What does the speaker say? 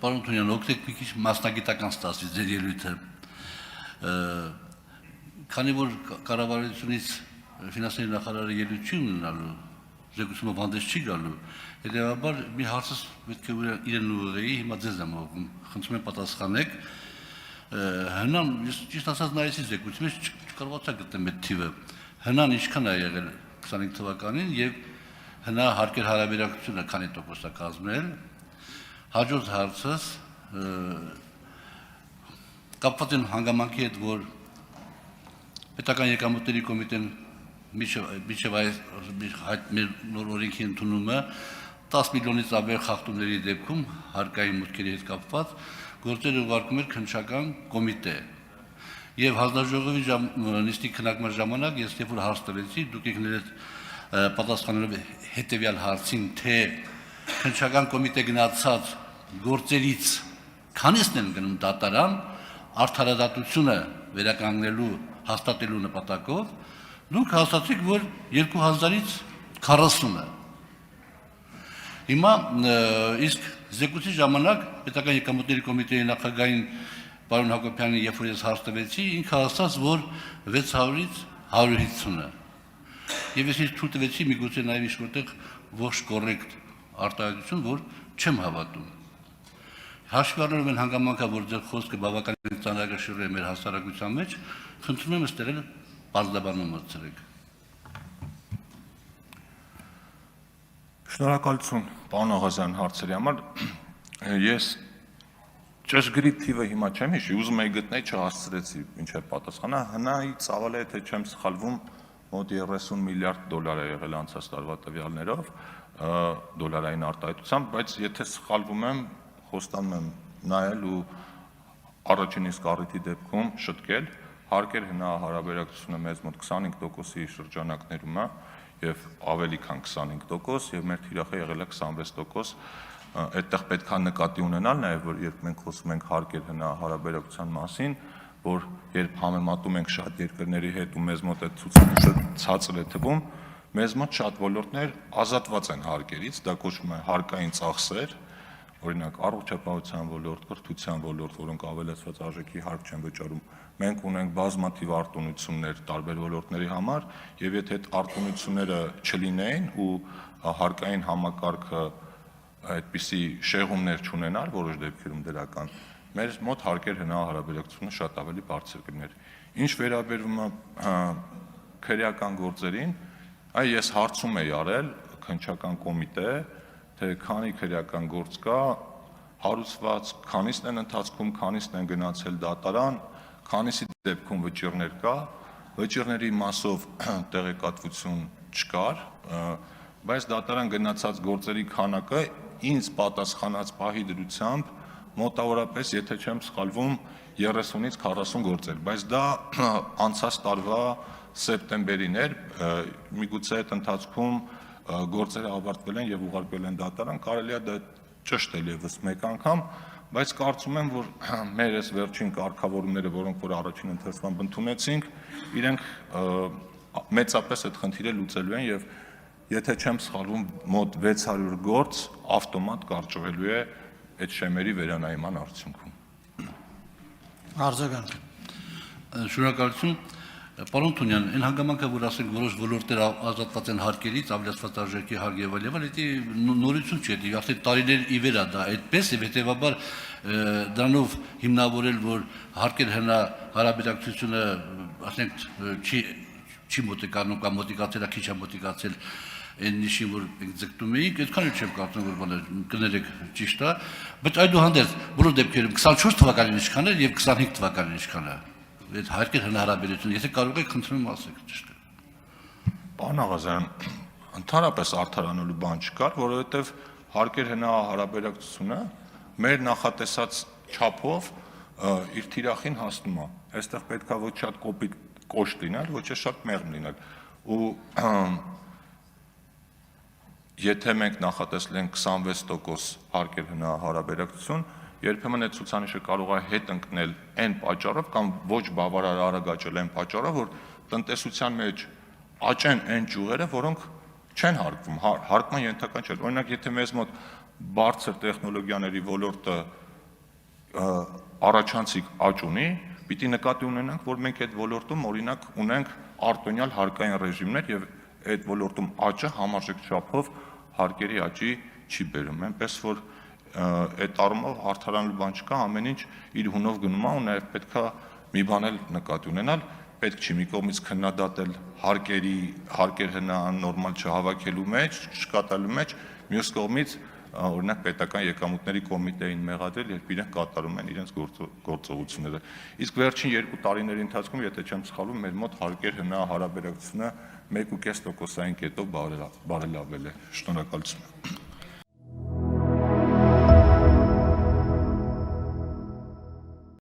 Պարոն Թունյան, օգնեք մի քիչ մասնագիտական ստացվի ձեր ելույթը։ Քանի որ կառավարությունից ֆինանսների նախարարը ելույթ չի ունենալու, զեկուցումը հանդես չի գալու, հետևաբար մի հարցս պետք է իրեն ուղղեի, հիմա ձեզ եմ ուղղում, խնդրում եմ պատասխանեք։ Հնան, ճիշտ ասած նայեցի զեկուցումը, չկարողացա գտնել այդ թիվը։ Հնան ինչքան է եղել 25 թվականին եւ հնա հարկեր հարաբերակցությունը քանի տոկոս է կազմել։ Հաջորդ հարցս կապված են հանգամանքի հետ, որ պետական եկամուտների կոմիտեն մինչև այս նոր օրենքի ընդունումը 10 միլիոնից ավել խախտումների դեպքում հարկային մուտքերի հետ կապված գործեր ուղարկում էր քննչական կոմիտե։ Եվ հանձնաժողովի նիստի քննարկման ժամանակ ես երբ որ հարց տվեցի, դուք եք ներეთ պատասխանելով հետևյալ հարցին, թե քննչական կոմիտե գնացած գործերից քանիսն են գնում դատարան արդարադատությունը վերականգնելու հաստատելու նպատակով, դուք հաստատեցիք, որ 2000-ից 40-ը։ Հիմա իսկ զեկուցի ժամանակ պետական եկամուտների կոմիտեի նախագահին պարոն Հակոբյանին երբ որ ես հարց տվեցի, ինքը ասաց, որ 600-ից 150-ը։ Եվ ես ինձ թույլ տվեցի միգուցե նաև ինչ-որտեղ ոչ կոռեկտ արտահայտություն, որ չեմ հավատում։ Հաշվի առնելով այն հանգամանքը, որ ձեր խոսքը բավականին ծանրակշիռ է մեր հասարակության մեջ, խնդրում եմ ստեղել բարձրաբանում մտցրեք։ Շնորհակալություն, պարոն Աղազյան, հարցերի համար։ Ես ճշգրիտ թիվը հիմա չեմ հիշի, ուզում եի գտնել, չհասցրեցի մինչև պատասխանը, հնայի ծավալը, եթե չեմ սխալվում, մոտ 30 միլիարդ դոլար է եղել անցած տարվա տվյալներով, դոլարային արտահայտությամբ, բայց եթե սխալվում եմ, խոստանում եմ նայել ու առաջին իսկ առիթի դեպքում շտկել, հարկեր հնա հարաբերակցությունը մեզ մոտ 25%-ի շրջանակներում է եւ ավելի քան 25% եւ մեր թիրախը եղել է 26%, այդտեղ պետք է նկատի ունենալ նաեւ որ երբ մենք խոսում ենք հարկեր հնա հարաբերակցության մասին, որ երբ համեմատում ենք շատ երկրների հետ ու մեզ մոտ այդ ցուցանիշը ցածր է թվում, մեզ մոտ շատ ոլորտներ ազատված են հարկերից, դա կոչվում է հարկային ծախսեր, օրինակ առողջապահության ոլորտ, կրթության ոլորտ, որոնք ավելացված արժեքի հարկ չեն վճարում, մենք ունենք բազմաթիվ արտոնություններ տարբեր ոլորտների համար, եւ եթե այդ արտոնությունները չլինեին ու հարկային համակարգը այդպիսի շեղումներ չունենար որոշ դեպքերում դրական, մեր մոտ հարկեր հնա հարաբերակցությունը շատ ավելի բարձր կլիներ։ Ինչ վերաբերում է քրեական գործերին, այ ես հարցում եի արել քննչական կոմիտե, թե քանի քրեական գործ կա, հարուցված, քանիսն են ընթացքում, քանիսն են գնացել դատարան, քանիսի դեպքում վճիռներ կա, վճիռների մասով տեղեկատվություն չկար, բայց դատարան գնացած գործերի քանակը ինձ պատասխանած պահի դրությամբ մոտավորապես, եթե չեմ սխալվում, 30-ից 40 գործեր, բայց դա անցած տարվա սեպտեմբերին էր, միգուցե այդ ընթացքում գործերը ավարտվել են եւ ուղարկվել են դատարան, կարելի է դա ճշտել եւս մեկ անգամ, բայց կարծում եմ, որ մեր այս վերջին կարգավորումները, որոնք որ առաջին ընթացքում ընդունեցինք, իրենք մեծապես այդ խնդիրը լուծելու են եւ եթե չեմ սխալվում, մոտ 600 գործ ավտոմատ կարճվելու է այդ շեմերի վերանայման արդյունքում։ Արձագանք։ Շնորհակալություն։ Պարոն Թունյան, այն հանգամանքը, որ ասենք որոշ ոլորտներ ազատված են հարկերից, ավելացված արժեքի հարկ եւ այլն, դա նորություն չէ, արդեն տարիներ ի վեր է դա այդպես եւ հետեւաբար դրանով հիմնավորել, որ հարկեր հնա հարաբերակցությունը, ասենք, չի մոտիկանում կամ մոտիկացել է, քիչ է մոտիկացել այն նիշին, որ ձգտում էինք, այդքան էլ չեմ կարծում, որ բաներ կներեք ճիշտ է, բայց այդուհանդերձ բոլոր դեպքերում 24 թվականին ինչքան էր եւ 25 թվականին ինչքան է։ Այդ հարկեր հնարավորություն, եթե կարող եք խնդրում եմ ասեք ճիշտ է։ Պարոն Աղազյան, ընդհանրապես արդարանալու բան չկար, որովհետև հարկեր հնա հարաբերակցությունը մեր նախատեսած չափով իր թիրախին հասնում է։ Այստեղ պետք է ոչ շատ կոպիտ կոշտ լինել, ոչ շատ մեղմ լինել։ Ու եթե մենք նախատեսել ենք 26% հարկեր հնա հարաբերակցություն, երբեմն այդ ցուցանիշը կարող է հետ ընկնել այն պատճառով կամ ոչ բավարար արագ աճել այն պատճառով, որ տնտեսության մեջ աճեն այն ճյուղերը, որոնք չեն հարկվում, հարկման ենթակա չեն։ Օրինակ, եթե մեզ մոտ բարձր տեխնոլոգիաների ոլորտը առաջանցիկ աճ ունի, պիտի նկատի ունենանք, որ մենք այդ ոլորտում օրինակ ունենք արտոնյալ հարկային ռեժիմներ եւ այդ ոլորտում աճը համարժեք չափով հարկերի աճի չի բերում, այնպես որ այդ առումով արդարանալու բան չկա, ամեն ինչ իր հունով գնում է ու նաեւ պետքա մի բան էլ նկատի ունենալ, պետք չի մի կողմից քննադատել հարկեր հնարան նորմալ չհավաքելու մեջ, չկատարելու մեջ, մյուս կողմից օրինակ պետական եկամուտների կոմիտեին մեղադրել, երբ իրենք կատարում են իրենց գործողությունները։ Իսկ վերջին 2 տարիների ընթացքում, եթե չեմ սխալվում, մեր մոտ հարկեր հնա հարաբերակցությունը 1.5%-ային կետով բարելավել է։ Շնորհակալություն։